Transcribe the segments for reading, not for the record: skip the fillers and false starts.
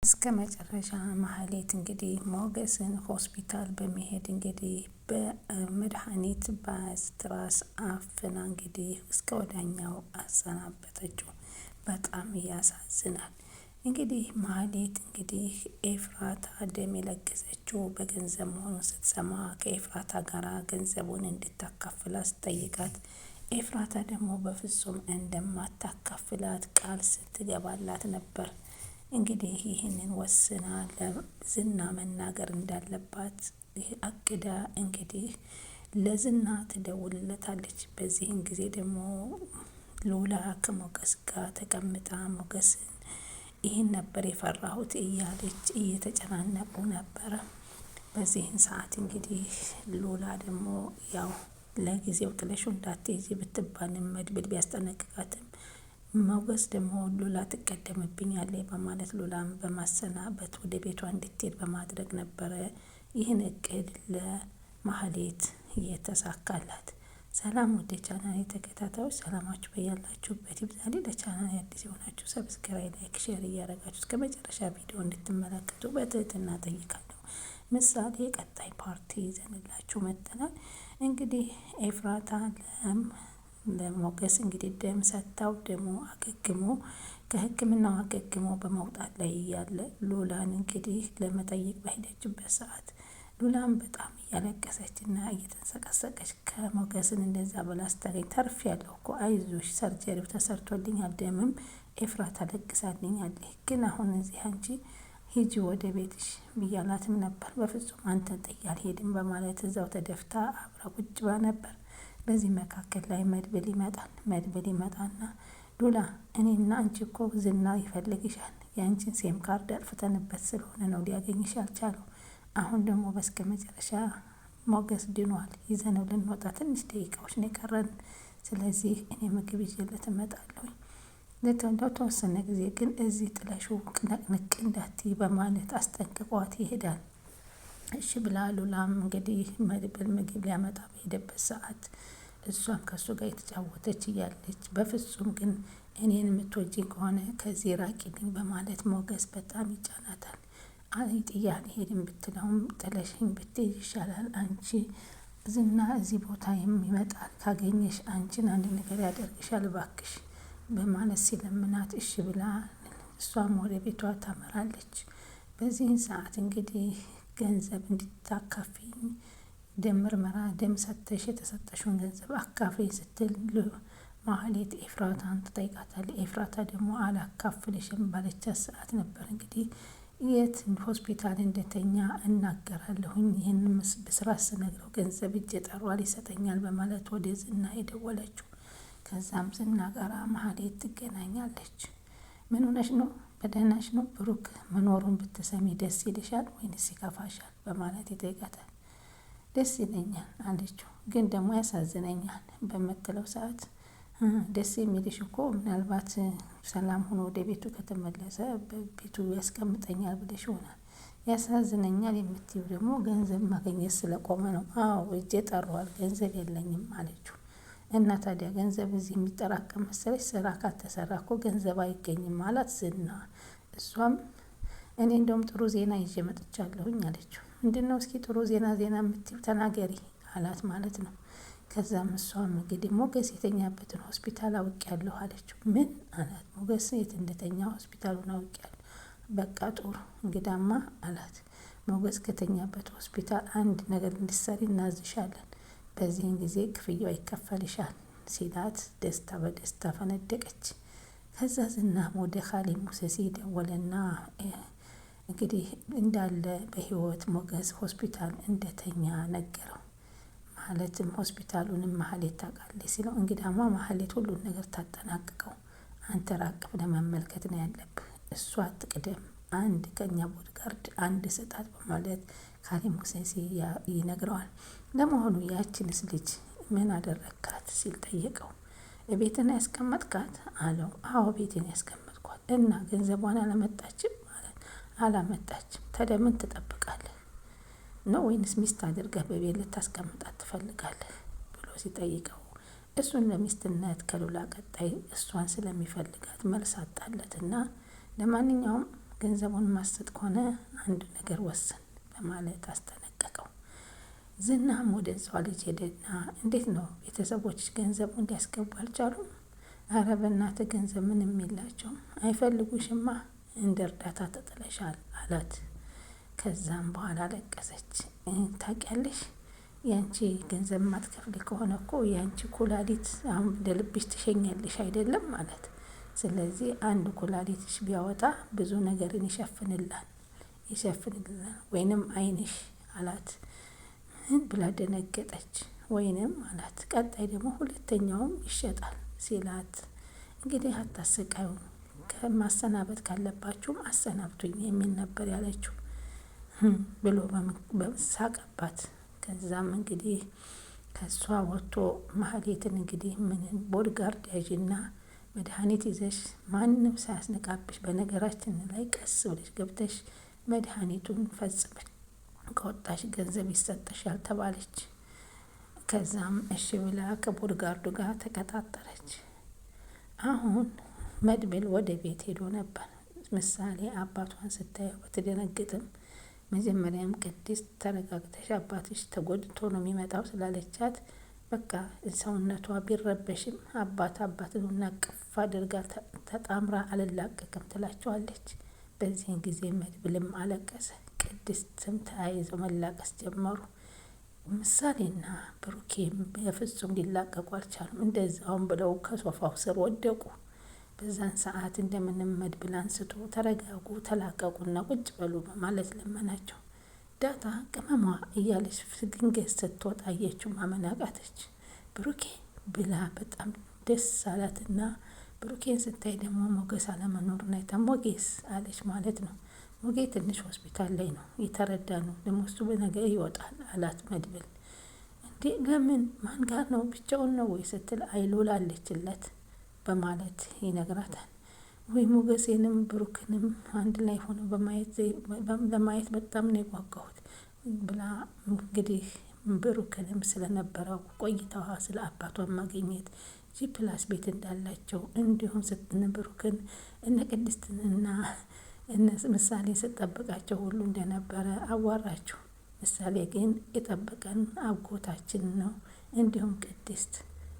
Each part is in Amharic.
እስከ መጨረሻ ማህሌት እንግዲህ ሞገስን ሆስፒታል በመሄድ እንግዲህ በመድኃኒት በስትራስ አፍና እንግዲህ እስከ ወዳኛው አሰናበተችው። በጣም ያሳዝናል። እንግዲህ ማህሌት እንግዲህ ኤፍራታ ደም የለገሰችው በገንዘብ መሆኑን ስትሰማ ከኤፍራታ ጋር ገንዘቡን እንድታካፍላት ስትጠይቃት ኤፍራታ ደግሞ በፍጹም እንደማታካፍላት ቃል ስትገባላት ነበር። እንግዲህ ይህንን ወስና ለዝና መናገር እንዳለባት አቅዳ እንግዲህ ለዝና ትደውልለታለች። በዚህን ጊዜ ደግሞ ሉላ ከሞገስ ጋር ተቀምጣ ሞገስን ይህን ነበር የፈራሁት እያለች እየተጨናነቁ ነበረ። በዚህን ሰዓት እንግዲህ ሉላ ደግሞ ያው ለጊዜው ጥለሹ እንዳትይዚ ብትባልም መድብል ቢያስጠነቅቃትም ሞገስ ደግሞ ሉላ ትቀደምብኛለች በማለት ሉላም በማሰናበት ወደ ቤቷ እንድትሄድ በማድረግ ነበረ ይህን እቅድ ለማህሌት እየተሳካላት። ሰላም ወደ ቻናል ተከታታዮች ሰላማችሁ በያላችሁበት ይብዛል። ለቻናል አዲስ የሆናችሁ ሰብስክራይብ፣ ላይክ፣ ሼር እያደረጋችሁ እስከ መጨረሻ ቪዲዮ እንድትመለከቱ በትህትና ጠይቃለሁ። ምሳሌ ቀጣይ ፓርቲ ይዘንላችሁ መጥተናል። እንግዲህ ኤፍራታ ለሞገስ እንግዲህ ደም ሰጥታው ደሞ አገግሞ ከሕክምናው አገግሞ በመውጣት ላይ እያለ ሉላን እንግዲህ ለመጠየቅ በሄደችበት ሰዓት ሉላም በጣም እያለቀሰችና እየተንሰቀሰቀች ከሞገስን እንደዛ ብላ ስታገኝ ተርፌያለሁ እኮ አይዞሽ፣ ሰርጀሪው ተሰርቶልኛል፣ ደምም ኤፍራታ ለግሳልኛለች፣ ግን አሁን እዚህ አንቺ ሂጂ ወደ ቤትሽ ብያላትም ነበር። በፍጹም አንተን ጥዬ አልሄድም በማለት እዛው ተደፍታ አብራ ቁጭ ብላ ነበር። በዚህ መካከል ላይ መድብል ይመጣና ሉላ እኔና አንቺ እኮ ዝና ይፈልግሻል፣ የአንቺን ሴም ካርድ አጥፍተንበት ስለሆነ ነው ሊያገኝሽ አልቻለው። አሁን ደግሞ በስከ መጨረሻ ሞገስ ድኗል፣ ይዘነው ልንወጣ ትንሽ ደቂቃዎች ነው የቀረን። ስለዚህ እኔ ምግብ ይዤለት እመጣለሁ፣ ለተወሰነ ጊዜ ግን እዚህ ጥለሽው ቅነቅንቅ እንዳትይ በማለት አስጠንቅቋት ይሄዳል። እሺ ብላ ሉላም እንግዲህ መድብል ምግብ ሊያመጣ በሄደበት ሰዓት እሷም ከእሱ ጋር የተጫወተች እያለች በፍጹም ግን እኔን የምትወጂኝ ከሆነ ከዚህ ራቂልኝ በማለት ሞገስ በጣም ይጫናታል። ጥዬ አልሄድም ብትለውም ጥለሽኝ ብትሄጂ ይሻላል፣ አንቺ ዝና እዚህ ቦታ የሚመጣል ካገኘሽ አንቺን አንድ ነገር ያደርግሻል እባክሽ በማለት ሲለምናት እሺ ብላ እሷም ወደ ቤቷ ታመራለች። በዚህን ሰዓት እንግዲህ ገንዘብ እንድታካፊኝ ደም ምርመራ ደም ሰተሽ የተሰጠሽውን ገንዘብ አካፍኝ ስትል ማህሌት ኤፍራታን ትጠይቃታለች። ኤፍራታ ደግሞ አላካፍልሽም ባለቻት ሰዓት ነበር እንግዲህ የት ሆስፒታል እንደተኛ እናገራለሁኝ፣ ይህን በስራት ስነግረው ገንዘብ እጅ ጠሯል ይሰጠኛል በማለት ወደ ዝና የደወለችው። ከዛም ዝና ጋር ማህሌት ትገናኛለች። ምን ሆነሽ ነው? በደህናሽ ነው? ብሩክ መኖሩን ብትሰሚ ደስ ይልሻል ወይንስ ይከፋሻል? በማለት ይጠይቃታል። ደስ ይለኛል አለችው። ግን ደግሞ ያሳዝነኛል በምትለው ሰዓት ደስ የሚልሽ እኮ ምናልባት ሰላም ሆኖ ወደ ቤቱ ከተመለሰ በቤቱ ያስቀምጠኛል ብለሽ ይሆናል። ያሳዝነኛል የምትይው ደግሞ ገንዘብ ማግኘት ስለቆመ ነው። አዎ እጄ ጠሯል፣ ገንዘብ የለኝም አለችው። እና ታዲያ ገንዘብ እዚህ የሚጠራቀም መሰለሽ? ስራ ካልተሰራ እኮ ገንዘብ አይገኝም አላት ዝና። እሷም እኔ እንደውም ጥሩ ዜና ይዤ መጥቻለሁኝ አለችው። ምንድነው? እስኪ ጥሩ ዜና የምትይው ተናገሪ አላት ማለት ነው። ከዛም እሷም እንግዲህ ሞገስ የተኛበትን ሆስፒታል አውቄያለሁ አለችው። ምን አላት። ሞገስ የት እንደተኛ ሆስፒታሉን አውቄያለሁ። በቃ ጥሩ እንግዳማ አላት። ሞገስ ከተኛበት ሆስፒታል አንድ ነገር እንድትሰሪ እናዝሻለን፣ በዚህን ጊዜ ክፍያው ይከፈልሻል ሲላት ደስታ በደስታ ፈነደቀች። ከዛ ዝናም ወደ ካሌብ ሙሴሲ ደወለና እንግዲህ እንዳለ በህይወት ሞገስ ሆስፒታል እንደተኛ ነገረው። ማለትም ሆስፒታሉንም ማህሌት ታውቃለች ሲለው እንግዳማ ማህሌት ሁሉን ነገር ታጠናቅቀው፣ አንተ ራቅ ብለህ መመልከት ነው ያለብህ፣ እሷ ትቅደም፣ አንድ ከኛ ቦድጋርድ አንድ ስጣት በማለት ካሌብ ሙሴሲ ይነግረዋል። ለመሆኑ ያችንስ ልጅ ምን አደረግካት ሲል ጠየቀው። ቤትን ያስቀመጥካት አለው። አዎ ቤትን ያስቀመጥኳት። እና ገንዘቧን አላመጣችም? አላመጣችም። ታዲያ ምን ትጠብቃለህ ነው? ወይንስ ሚስት አድርገህ በቤት ልታስቀምጣት ትፈልጋለህ ብሎ ሲጠይቀው እሱን ለሚስትነት ከሉላ ቀጣይ እሷን ስለሚፈልጋት መልስ አጣለትና ለማንኛውም ገንዘቡን ማሰጥ ከሆነ አንድ ነገር ወስን በማለት አስጠነቀቀው። ዝናም ወደ እሷ ልጅ ሄደና እንዴት ነው ቤተሰቦች ገንዘቡ እንዲያስገቡ አልቻሉም? አረ በእናትህ ገንዘብ ምንም የላቸውም አይፈልጉሽማ፣ እንደ እርዳታ ተጥለሻል አላት። ከዛም በኋላ አለቀሰች። ታውቂያለሽ ያንቺ ገንዘብ ማትከፍል ከሆነ እኮ ያንቺ ኩላሊት አሁን እንደ ልብሽ ትሸኛለሽ አይደለም ማለት። ስለዚህ አንድ ኩላሊትሽ ቢያወጣ ብዙ ነገርን ይሸፍንላል ወይንም አይንሽ አላት። ምን ብላ ደነገጠች። ወይንም አላት። ቀጣይ ደግሞ ሁለተኛውም ይሸጣል ሲላት እንግዲህ አታሰቃዩ፣ ከማሰናበት ካለባችሁም አሰናብቱኝ የሚል ነበር ያለችው ብሎ በሳቀባት። ከዛም እንግዲህ ከሷ ወጥቶ ማህሌትን እንግዲህ ምን ቦድጋርድ ያዥና መድኃኒት ይዘሽ ማንም ሳያስነቃብሽ በነገራችን ላይ ቀስ ብለሽ ገብተሽ መድኃኒቱን ፈጽመሽ ከወጣሽ ገንዘብ ይሰጠሻል ተባለች። ከዛም እሺ ብላ ከቦድጋርዱ ጋር ተቀጣጠረች። አሁን መድብል ወደ ቤት ሄዶ ነበር። ምሳሌ አባቷን ስታየው ብትደነግጥም መጀመሪያም ቅድስት ተረጋግተሽ አባትሽ ተጎድቶ ነው የሚመጣው ስላለቻት በቃ ሰውነቷ ቢረበሽም አባትን አቅፍ አድርጋ ተጣምራ አልላቀቅም ትላቸዋለች። በዚህን ጊዜ መድብልም አለቀሰ። ቅድስትም ተያይዘው መላቀስ ጀመሩ። ምሳሌና ብሩኬም በፍጹም ሊላቀቁ አልቻሉም። እንደዛውም ብለው ከሶፋው ስር ወደቁ። በዛን ሰዓት እንደምንም መድብል አንስቶ ተረጋጉ፣ ተላቀቁና ቁጭ በሉ በማለት ለመናቸው። ዳታ ቅመሟ እያለች ድንገት ስትወጣ አየችው። ማመን አቃተች። ብሩኬ ብላ በጣም ደስ አላትና ብሩኬን ስታይ ደግሞ ሞገስ አለመኖሩን አይታ ሞጌስ አለች ማለት ነው። ሞጌ ትንሽ ሆስፒታል ላይ ነው የተረዳ ነው፣ ደግሞ እሱ በነገ ይወጣል አላት መድብል። እንዴ ለምን ማን ጋር ነው ብቻውን ነው ወይ ስትል አይሉል አለችለት በማለት ይነግራታል። ወይ ሞገሴንም ብሩክንም አንድ ላይ ሆኖ ለማየት በጣም ነው የጓጓሁት ብላ እንግዲህ ብሩክንም ስለነበረው ቆይታዋ ስለ አባቷን ማግኘት ጂፕላስ ቤት እንዳላቸው እንዲሁም ብሩክን እነ ቅድስትንና እነ ምሳሌ ስጠብቃቸው ሁሉ እንደነበረ አዋራቸው። ምሳሌ ግን የጠበቀን አጎታችን ነው እንዲሁም ቅድስት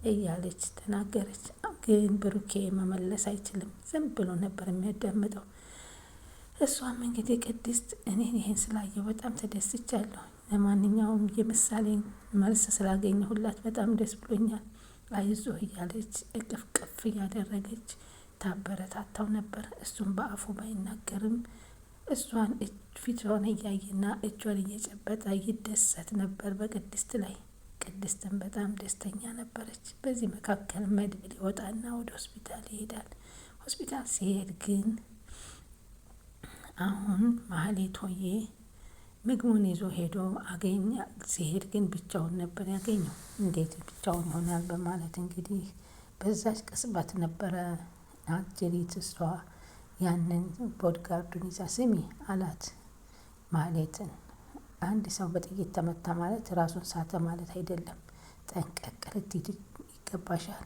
እያለች ተናገረች። ግን ብሩኬ መመለስ አይችልም፣ ዝም ብሎ ነበር የሚያዳምጠው። እሷም እንግዲህ ቅድስት እኔን ይሄን ስላየው በጣም ተደስቻለሁ፣ ለማንኛውም የምሳሌን መልስ ስላገኘሁላት በጣም ደስ ብሎኛል፣ አይዞህ እያለች እቅፍ እያደረገች ታበረታታው ነበር። እሱም በአፉ ባይናገርም እሷን ፊቷን እያየና እጇን እየጨበጠ ይደሰት ነበር በቅድስት ላይ። ቅድስትን በጣም ደስተኛ ነበረች። በዚህ መካከል መድብል ይወጣና ወደ ሆስፒታል ይሄዳል። ሆስፒታል ሲሄድ ግን አሁን ማህሌቶዬ ምግቡን ይዞ ሄዶ አገኘ። ሲሄድ ግን ብቻውን ነበር ያገኘው። እንዴት ብቻውን ይሆናል በማለት እንግዲህ በዛች ቅጽበት ነበረ አጀሪት እሷ ያንን ቦድጋርዱን ይዛ ስሚ አላት ማህሌትን። አንድ ሰው በጥይት ተመታ ማለት ራሱን ሳተ ማለት አይደለም። ጠንቀቅ ልትይ ይገባሻል።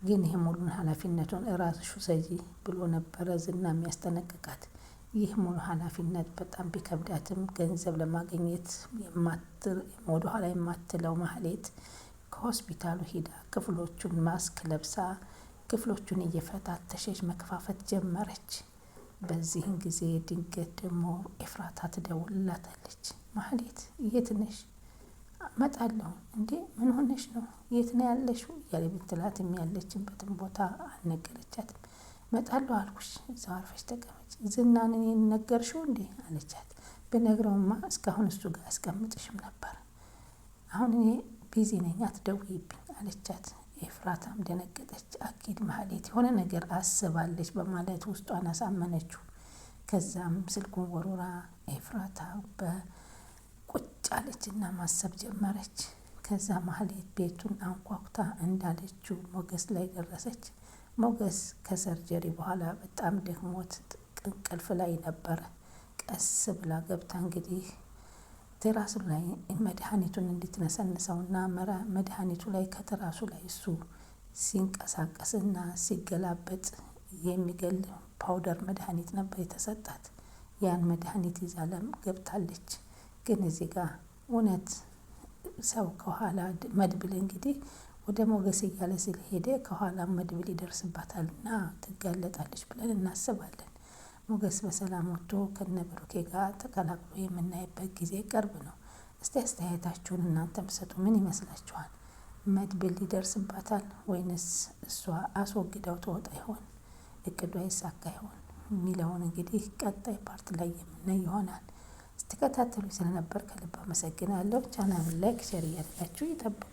ግን ይህ ሙሉን ኃላፊነቱን እራስሽ ውሰጂ ብሎ ነበረ ዝና የሚያስጠነቅቃት። ይህ ሙሉ ኃላፊነት በጣም ቢከብዳትም ገንዘብ ለማግኘት ወደኋላ የማትለው ማህሌት ከሆስፒታሉ ሂዳ ክፍሎቹን ማስክ ለብሳ ክፍሎቹን እየፈታተሸች መከፋፈት ጀመረች። በዚህን ጊዜ ድንገት ደግሞ ኤፍራታ ትደውልላታለች። ማህሌት የት ነሽ? እመጣለሁ። እንዴ ምን ሆነሽ ነው? የት ነው ያለሽው? እያለ ብትላትም ያለችበትን ቦታ አልነገረቻትም። እመጣለሁ አልኩሽ፣ እዛው አርፈሽ ተቀመጭ። ዝናን እኔን ነገርሽው እንዴ አለቻት። ብነግረውማ እስካሁን እሱ ጋር አስቀምጥሽም ነበር። አሁን እኔ ቢዚ ነኝ አትደውይብኝ አለቻት። ኤፍራታም ደነገጠች። አኪድ ማህሌት የሆነ ነገር አስባለች በማለት ውስጧን አሳመነችው። ከዛም ስልኩን ወሮራ ኤፍራታ በቁጭ አለችና ማሰብ ጀመረች። ከዛ ማህሌት ቤቱን አንኳኩታ እንዳለችው ሞገስ ላይ ደረሰች። ሞገስ ከሰርጀሪ በኋላ በጣም ደክሞት እንቅልፍ ላይ ነበረ። ቀስ ብላ ገብታ እንግዲህ ትራሱ ላይ መድኃኒቱን እንድትነሰንሰውና መድኃኒቱ ላይ ከትራሱ ላይ እሱ ሲንቀሳቀስና ሲገላበጥ የሚገል ፓውደር መድኃኒት ነበር የተሰጣት። ያን መድኃኒት ይዛ ገብታለች። ግን እዚህ ጋር እውነት ሰው ከኋላ መድብል እንግዲህ ወደ ሞገስ እያለ ስለሄደ ከኋላ መድብል ይደርስባታልና ትጋለጣለች ብለን እናስባለን። ሞገስ በሰላም ወጥቶ ከነ ብሩኬ ጋር ተቀላቅሎ የምናይበት ጊዜ ቅርብ ነው። እስቲ አስተያየታችሁን እናንተም ስጡ። ምን ይመስላችኋል? መድብል ይደርስባታል ወይንስ እሷ አስወግዳው ትወጣ ይሆን? እቅዷ ይሳካ ይሆን የሚለውን እንግዲህ ቀጣይ ፓርት ላይ የምናይ ይሆናል። ስትከታተሉ ስለነበር ከልብ አመሰግናለሁ። ቻናሉን ላይክ፣ ሼር እያደረጋችሁ ይጠብቁ።